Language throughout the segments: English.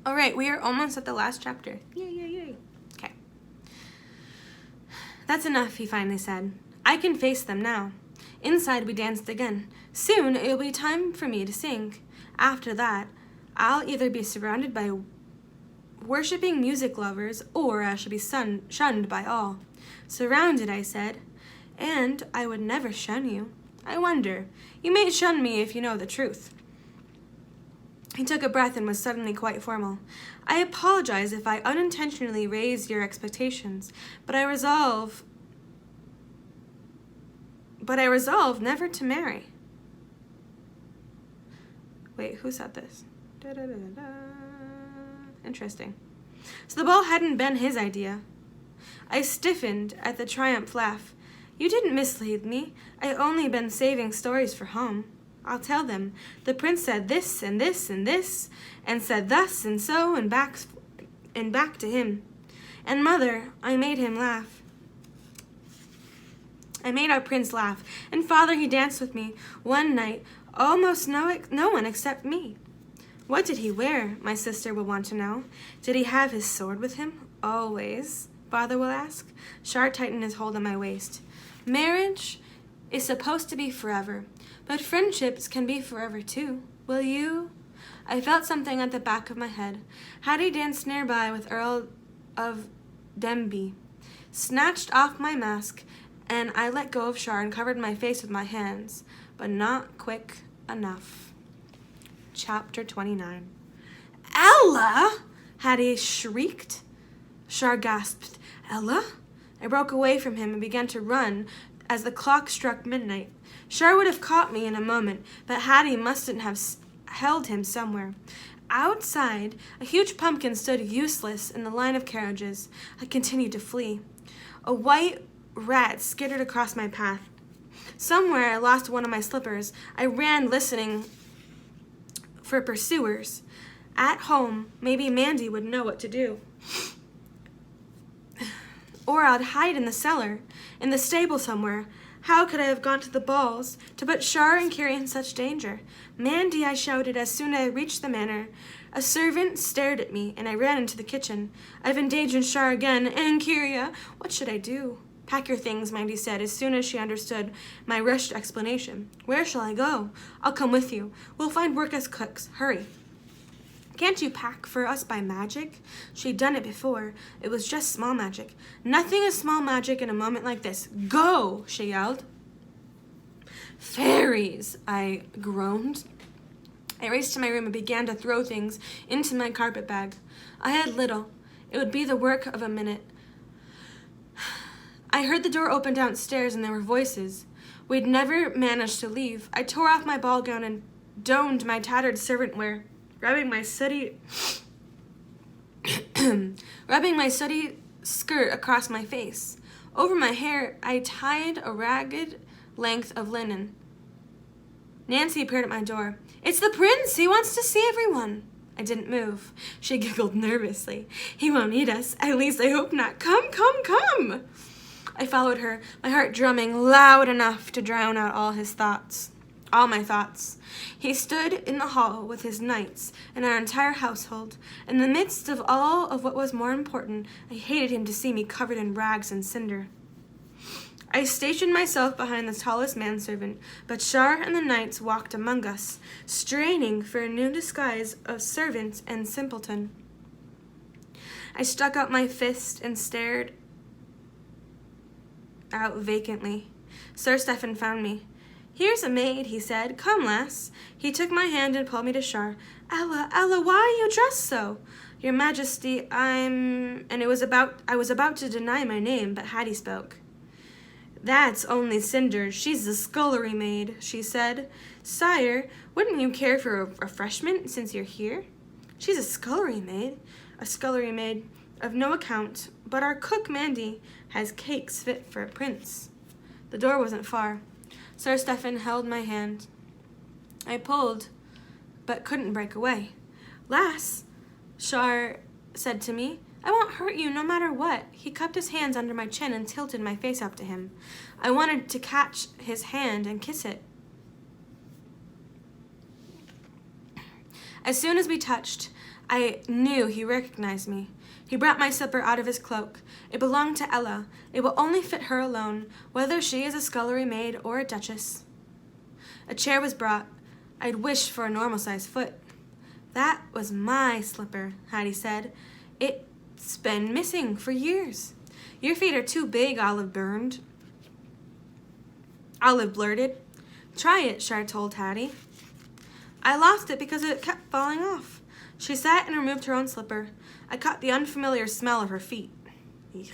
All right, we are almost at the last chapter. Yay, yay, yay. Okay. That's enough, he finally said. I can face them now. Inside we danced again. Soon it will be time for me to sing. After that, I'll either be surrounded by worshipping music lovers, or I shall be shunned by all. Surrounded, I said, and I would never shun you. I wonder, you may shun me if you know the truth. He took a breath and was suddenly quite formal. I apologize if I unintentionally raise your expectations, but I resolve never to marry. Wait, who said this? Interesting. So the ball hadn't been his idea. I stiffened at the triumph laugh. You didn't mislead me. I only been saving stories for home. I'll tell them. The prince said this and this and this, and said thus and so, and back to him. And mother, I made him laugh. I made our prince laugh, and father, he danced with me one night, almost no one except me. What did he wear, my sister will want to know. Did he have his sword with him? Always, father will ask. Shar tightened his hold on my waist. Marriage is supposed to be forever, but friendships can be forever too. Will you? I felt something at the back of my head. Hattie danced nearby with Earl of Denbigh, snatched off my mask, and I let go of Shar and covered my face with my hands, but not quick enough. Chapter 29. Ella! Hattie shrieked. Shar gasped. Ella? I broke away from him and began to run as the clock struck midnight. Shar would have caught me in a moment, but Hattie mustn't have held him somewhere. Outside, a huge pumpkin stood useless in the line of carriages. I continued to flee. A white rat skittered across my path. Somewhere I lost one of my slippers. I ran listening for pursuers. At home, maybe Mandy would know what to do. Or I'd hide in the cellar, in the stable somewhere. How could I have gone to the balls to put Shar and Kyria in such danger? Mandy, I shouted as soon as I reached the manor. A servant stared at me, and I ran into the kitchen. I've endangered Shar again, and Kyria. What should I do? Pack your things, Mandy said, as soon as she understood my rushed explanation. Where shall I go? I'll come with you. We'll find work as cooks. Hurry. Can't you pack for us by magic? She'd done it before. It was just small magic. Nothing is small magic in a moment like this. Go, she yelled. Fairies, I groaned. I raced to my room and began to throw things into my carpet bag. I had little. It would be the work of a minute. I heard the door open downstairs and there were voices. We'd never managed to leave. I tore off my ball gown and donned my tattered servant wear, rubbing my sooty skirt across my face. Over my hair, I tied a ragged length of linen. Nancy appeared at my door. It's the prince! He wants to see everyone! I didn't move. She giggled nervously. He won't eat us. At least I hope not. Come, come, come! I followed her, my heart drumming loud enough to drown out all my thoughts. He stood in the hall with his knights and our entire household. In the midst of all of what was more important, I hated him to see me covered in rags and cinder. I stationed myself behind the tallest manservant, but Shar and the knights walked among us, straining for a new disguise of servant and simpleton. I stuck out my fist and stared out vacantly. Sir Stephen found me. Here's a maid, he said. Come, lass. He took my hand and pulled me to Shar. Ella, why are you dressed so? Your Majesty, I was about to deny my name, but Hattie spoke. That's only Cinder. She's the scullery maid, she said. Sire, wouldn't you care for a refreshment since you're here? She's a scullery maid of no account, but our cook Mandy has cakes fit for a prince. The door wasn't far. Sir Stephen held my hand. I pulled, but couldn't break away. Lass, Shar said to me, I won't hurt you no matter what. He cupped his hands under my chin and tilted my face up to him. I wanted to catch his hand and kiss it. As soon as we touched, I knew he recognized me. He brought my slipper out of his cloak. It belonged to Ella. It will only fit her alone, whether she is a scullery maid or a duchess. A chair was brought. I'd wished for a normal-sized foot. That was my slipper, Hattie said. It's been missing for years. Your feet are too big, Olive blurted. Try it, Char told Hattie. I lost it because it kept falling off. She sat and removed her own slipper. I caught the unfamiliar smell of her feet. Eek.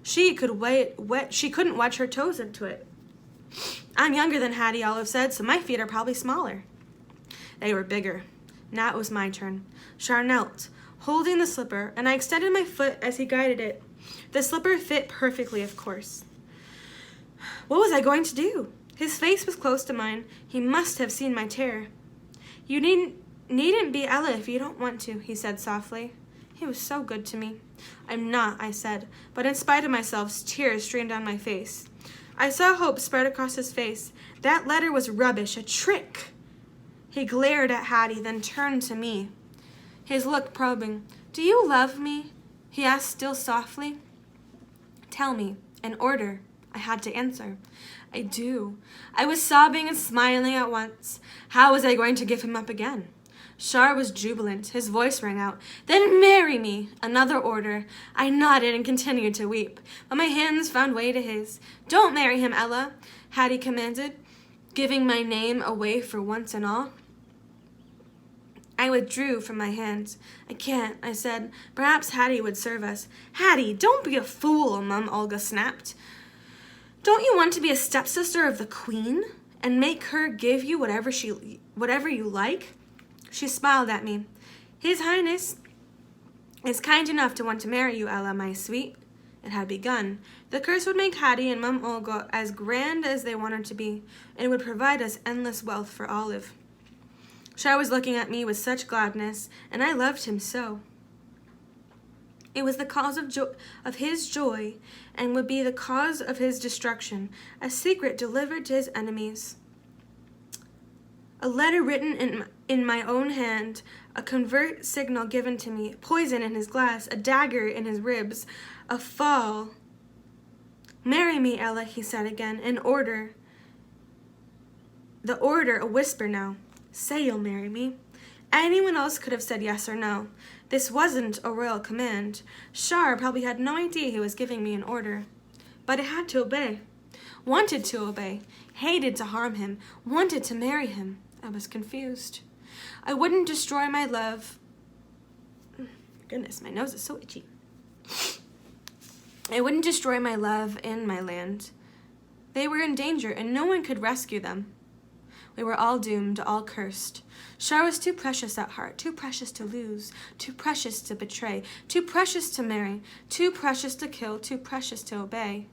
She couldn't wedge her toes into it. I'm younger than Hattie, Olive said, so my feet are probably smaller. They were bigger. Now it was my turn. Char knelt, holding the slipper, and I extended my foot as he guided it. The slipper fit perfectly, of course. What was I going to do? His face was close to mine. He must have seen my terror. You needn't be Ella if you don't want to, he said softly. He was so good to me. I'm not, I said, but in spite of myself, tears streamed down my face. I saw hope spread across his face. That letter was rubbish, a trick. He glared at Hattie, then turned to me. His look probing. Do you love me? He asked still softly. Tell me, in order. I had to answer. I do. I was sobbing and smiling at once. How was I going to give him up again? Char was jubilant. His voice rang out. Then marry me! Another order. I nodded and continued to weep, but my hands found way to his. Don't marry him, Ella, Hattie commanded, giving my name away for once and all. I withdrew from my hands. I can't, I said. Perhaps Hattie would serve us. Hattie, don't be a fool, Mum Olga snapped. Don't you want to be a stepsister of the Queen and make her give you whatever you like? She smiled at me. His Highness is kind enough to want to marry you, Ella, my sweet. It had begun. The curse would make Hattie and Mum Olga as grand as they wanted to be, and it would provide us endless wealth for Olive. Char was looking at me with such gladness, and I loved him so. It was the cause of his joy, and would be the cause of his destruction, a secret delivered to his enemies. A letter written in my own hand, a convert signal given to me, poison in his glass, a dagger in his ribs, a fall. Marry me, Ella, he said again, in order. The order, a whisper now. Say you'll marry me. Anyone else could have said yes or no. This wasn't a royal command. Char probably had no idea he was giving me an order. But I had to obey. Wanted to obey. Hated to harm him. Wanted to marry him. I was confused. I wouldn't destroy my love. Goodness, my nose is so itchy. I wouldn't destroy my love and my land. They were in danger, and no one could rescue them. We were all doomed, all cursed. Char was too precious at heart, too precious to lose, too precious to betray, too precious to marry, too precious to kill, too precious to obey.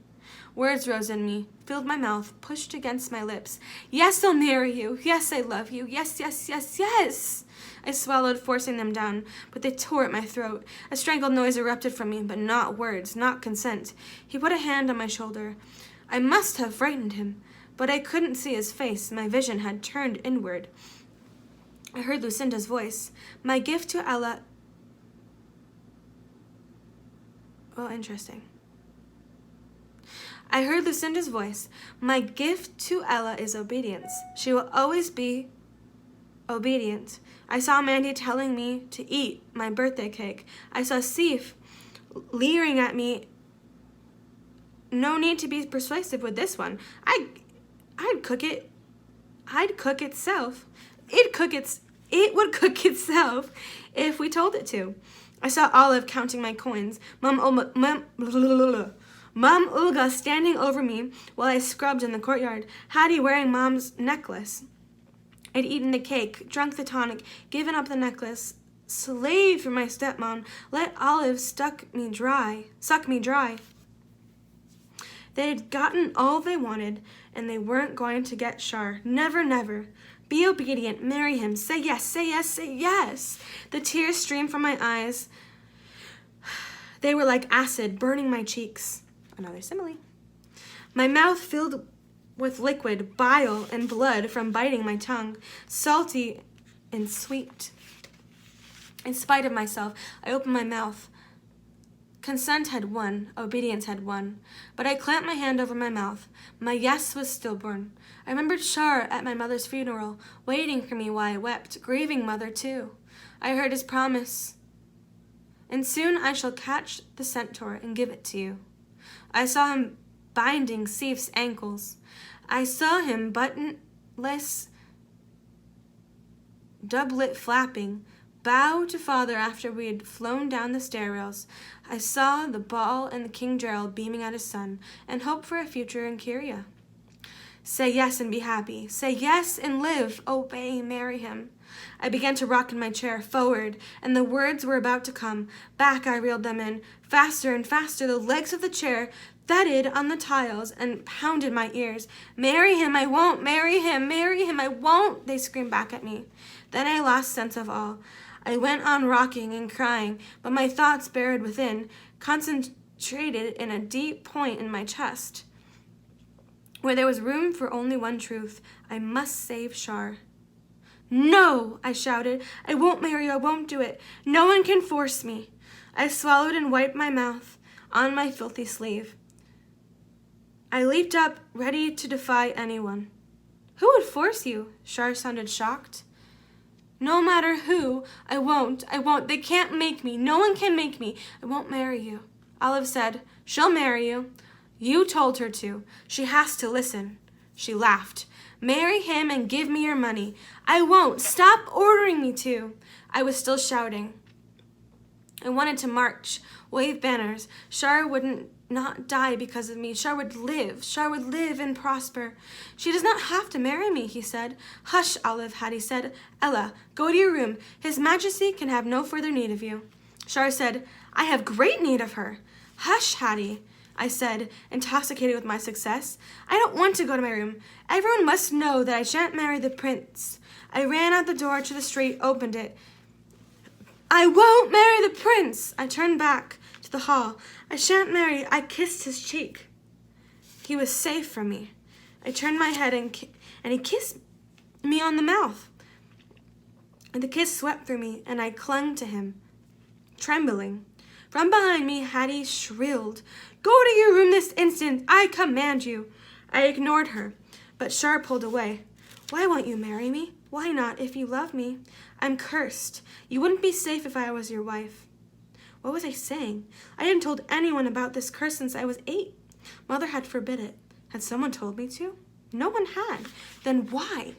Words rose in me, filled my mouth, pushed against my lips. Yes, I'll marry you. Yes, I love you. Yes, yes, yes, yes. I swallowed, forcing them down, but they tore at my throat. A strangled noise erupted from me, but not words, not consent. He put a hand on my shoulder. I must have frightened him, but I couldn't see his face. My vision had turned inward. I heard Lucinda's voice. My gift to Ella... Oh, interesting. I heard Lucinda's voice. My gift to Ella is obedience. She will always be obedient. I saw Mandy telling me to eat my birthday cake. I saw Sif leering at me. No need to be persuasive with this one. I'd cook it. I'd cook itself. It would cook itself if we told it to. I saw Olive counting my coins. Mum Olga standing over me while I scrubbed in the courtyard. Hattie wearing Mom's necklace. I'd eaten the cake, drunk the tonic, given up the necklace, slaved for my stepmom, let Olive suck me dry. They had gotten all they wanted, and they weren't going to get Char. Never, never. Be obedient, marry him, say yes, say yes, say yes. The tears streamed from my eyes. They were like acid, burning my cheeks. Another simile. My mouth filled with liquid, bile, and blood from biting my tongue, salty and sweet. In spite of myself, I opened my mouth. Consent had won, obedience had won, but I clamped my hand over my mouth. My yes was stillborn. I remembered Shar at my mother's funeral, waiting for me while I wept, grieving mother too. I heard his promise, and soon I shall catch the centaur and give it to you. I saw him binding Sif's ankles. I saw him buttonless, doublet flapping, bow to father after we had flown down the stair rails. I saw the ball and the King Gerald beaming at his son, and hope for a future in Kyria. Say yes and be happy. Say yes and live. Obey, marry him. I began to rock in my chair, forward, and the words were about to come. Back I reeled them in. Faster and faster the legs of the chair thudded on the tiles and pounded my ears. Marry him, I won't. Marry him, I won't, they screamed back at me. Then I lost sense of all. I went on rocking and crying, but my thoughts buried within, concentrated in a deep point in my chest, where there was room for only one truth. I must save Shar. No, I shouted. I won't marry you. I won't do it. No one can force me. I swallowed and wiped my mouth on my filthy sleeve. I leaped up, ready to defy anyone. Who would force you? Shar sounded shocked. No matter who, I won't. They can't make me. No one can make me. I won't marry you. Olive said, she'll marry you. You told her to. She has to listen. She laughed. Marry him and give me your money. I won't. Stop ordering me to. I was still shouting. I wanted to march, wave banners. Shar wouldn't not die because of me. Shar would live. Shar would live and prosper. She does not have to marry me, he said. Hush, Olive, Hattie said. Ella, go to your room. His Majesty can have no further need of you. Shar said, I have great need of her. Hush, Hattie, I said, intoxicated with my success. I don't want to go to my room. Everyone must know that I shan't marry the prince. I ran out the door to the street, opened it. I won't marry the prince. I turned back to the hall. I shan't marry. I kissed his cheek. He was safe from me. I turned my head and he kissed me on the mouth. And the kiss swept through me, and I clung to him, trembling. From behind me, Hattie shrilled, Go to your room this instant. I command you. I ignored her, but Shar pulled away. Why won't you marry me? Why not, if you love me? I'm cursed. You wouldn't be safe if I was your wife. What was I saying? I hadn't told anyone about this curse since I was 8. Mother had forbid it. Had someone told me to? No one had. Then why?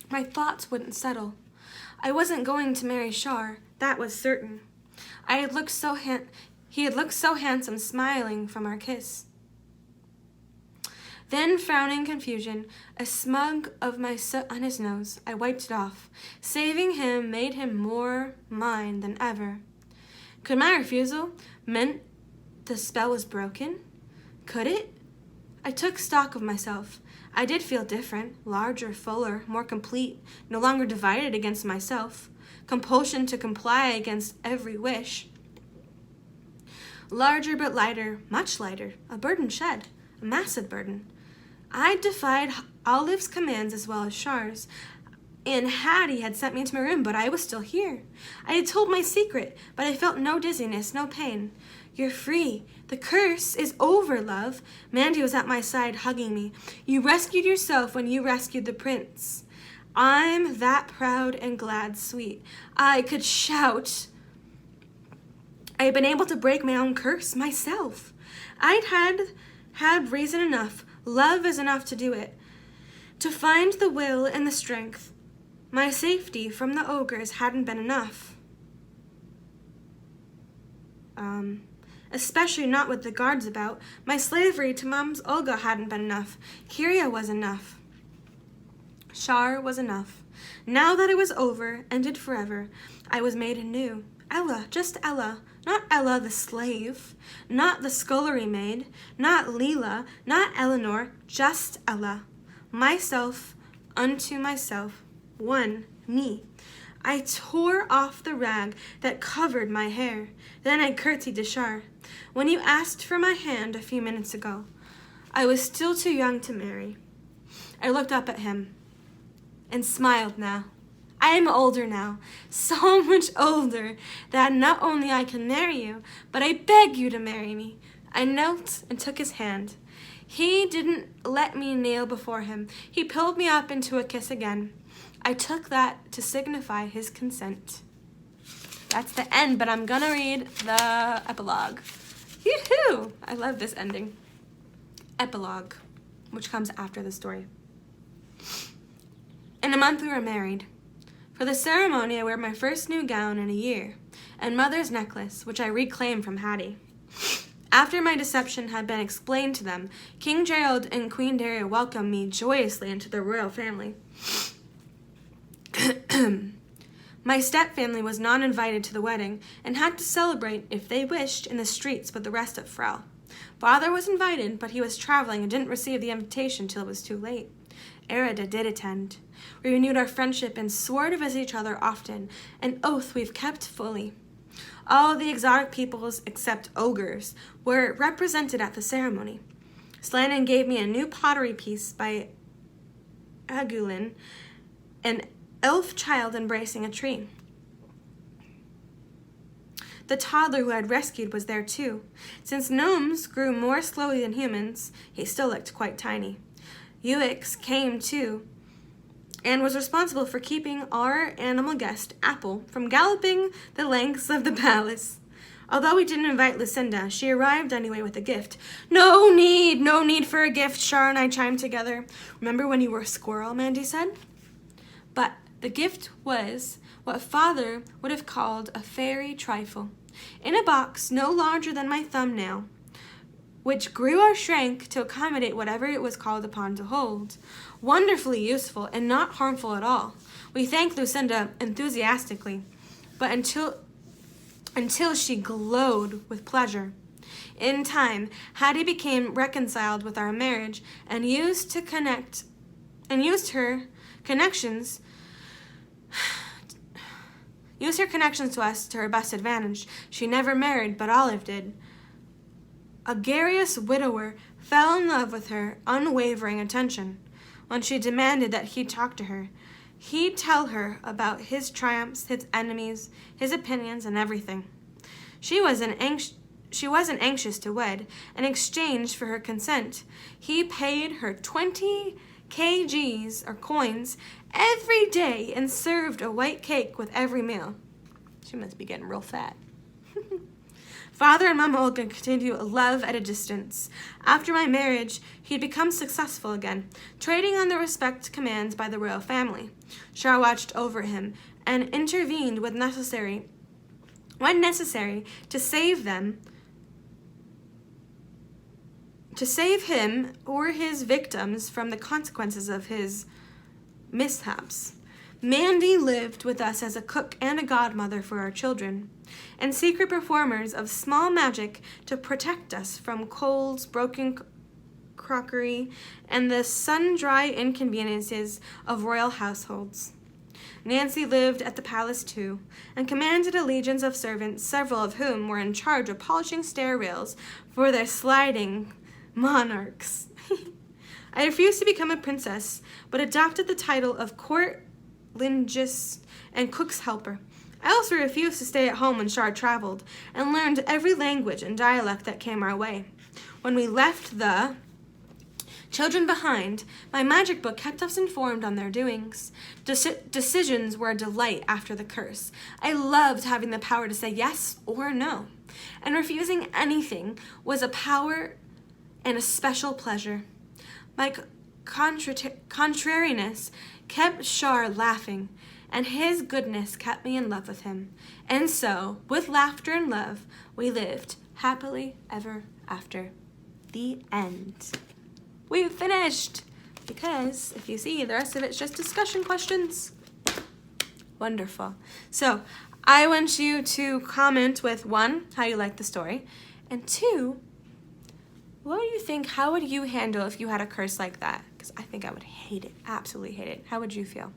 My thoughts wouldn't settle. I wasn't going to marry Shar. That was certain. He had looked so handsome, smiling from our kiss. Then, frowning confusion, a smug of my soot on his nose, I wiped it off. Saving him made him more mine than ever. Could my refusal meant the spell was broken? Could it? I took stock of myself. I did feel different, larger, fuller, more complete, no longer divided against myself. Compulsion to comply against every wish. Larger but lighter, much lighter, a burden shed, a massive burden. I defied Olive's commands as well as Shar's, and Hattie had sent me into my room, but I was still here. I had told my secret, but I felt no dizziness, no pain. You're free. The curse is over, love. Mandy was at my side, hugging me. You rescued yourself when you rescued the prince. I'm that proud and glad, sweet. I could shout. I had been able to break my own curse myself. I'd had reason enough. Love is enough to do it. To find the will and the strength. My safety from the ogres hadn't been enough. Especially not with the guards about. My slavery to Mom's Olga hadn't been enough. Kyria was enough. Shar was enough. Now that it was over, ended forever, I was made anew. Ella, just Ella. Not Ella the slave. Not the scullery maid. Not Leela. Not Eleanor. Just Ella. Myself unto myself. One, me. I tore off the rag that covered my hair. Then I curtsied to Shar. When you asked for my hand a few minutes ago, I was still too young to marry. I looked up at him and smiled now. I am older now, so much older, that not only I can marry you, but I beg you to marry me. I knelt and took his hand. He didn't let me kneel before him. He pulled me up into a kiss again. I took that to signify his consent. That's the end, but I'm gonna read the epilogue. Yoo-hoo! I love this ending. Epilogue, which comes after the story. In a month we were married. For the ceremony I wear my first new gown in a year, and mother's necklace, which I reclaimed from Hattie. After my deception had been explained to them, King Gerald and Queen Daria welcomed me joyously into the royal family. My stepfamily was not invited to the wedding and had to celebrate, if they wished, in the streets with the rest of Frau. Father was invited, but he was traveling and didn't receive the invitation till it was too late. Erida did attend. We renewed our friendship and swore to visit each other often, an oath we've kept fully. All the exotic peoples, except ogres, were represented at the ceremony. Slanin gave me a new pottery piece by Agulin, an elf child embracing a tree. The toddler who had rescued was there too. Since gnomes grew more slowly than humans, he still looked quite tiny. Uix came too, and was responsible for keeping our animal guest, Apple, from galloping the lengths of the palace. Although we didn't invite Lucinda, she arrived anyway with a gift. No need for a gift, Char and I chimed together. Remember when you were a squirrel, Mandy said? But the gift was what Father would have called a fairy trifle, in a box no larger than my thumbnail, which grew or shrank to accommodate whatever it was called upon to hold. Wonderfully useful and not harmful at all. We thanked Lucinda enthusiastically, but until she glowed with pleasure. In time, Hattie became reconciled with our marriage and used her connections to us to her best advantage. She never married, but Olive did. A garrulous widower fell in love with her unwavering attention. When she demanded that he talk to her, he'd tell her about his triumphs, his enemies, his opinions, and everything. She wasn't anxious to wed. In exchange for her consent, he paid her 20 kgs, or coins, every day and served a white cake with every meal. She must be getting real fat. Father and Mama Olga continued love at a distance. After my marriage, he'd become successful again, trading on the respect commands by the royal family. Shah watched over him and intervened when necessary to save him or his victims from the consequences of his mishaps. Mandy lived with us as a cook and a godmother for our children, and secret performers of small magic to protect us from colds, broken crockery, and the sun-dry inconveniences of royal households. Nancy lived at the palace too, and commanded a legion of servants, several of whom were in charge of polishing stair rails for their sliding monarchs. I refused to become a princess, but adopted the title of court lingist and cook's helper. I also refused to stay at home when Shard traveled, and learned every language and dialect that came our way. When we left the children behind, my magic book kept us informed on their doings. Decisions were a delight after the curse. I loved having the power to say yes or no, and refusing anything was a power and a special pleasure. My contrariness kept Shar laughing, and his goodness kept me in love with him. And so, with laughter and love, we lived happily ever after. The end. We've finished! Because, if you see, the rest of it's just discussion questions. Wonderful. So, I want you to comment with 1, how you like the story, and 2, what do you think, how would you handle if you had a curse like that? Because I think I would hate it, absolutely hate it. How would you feel?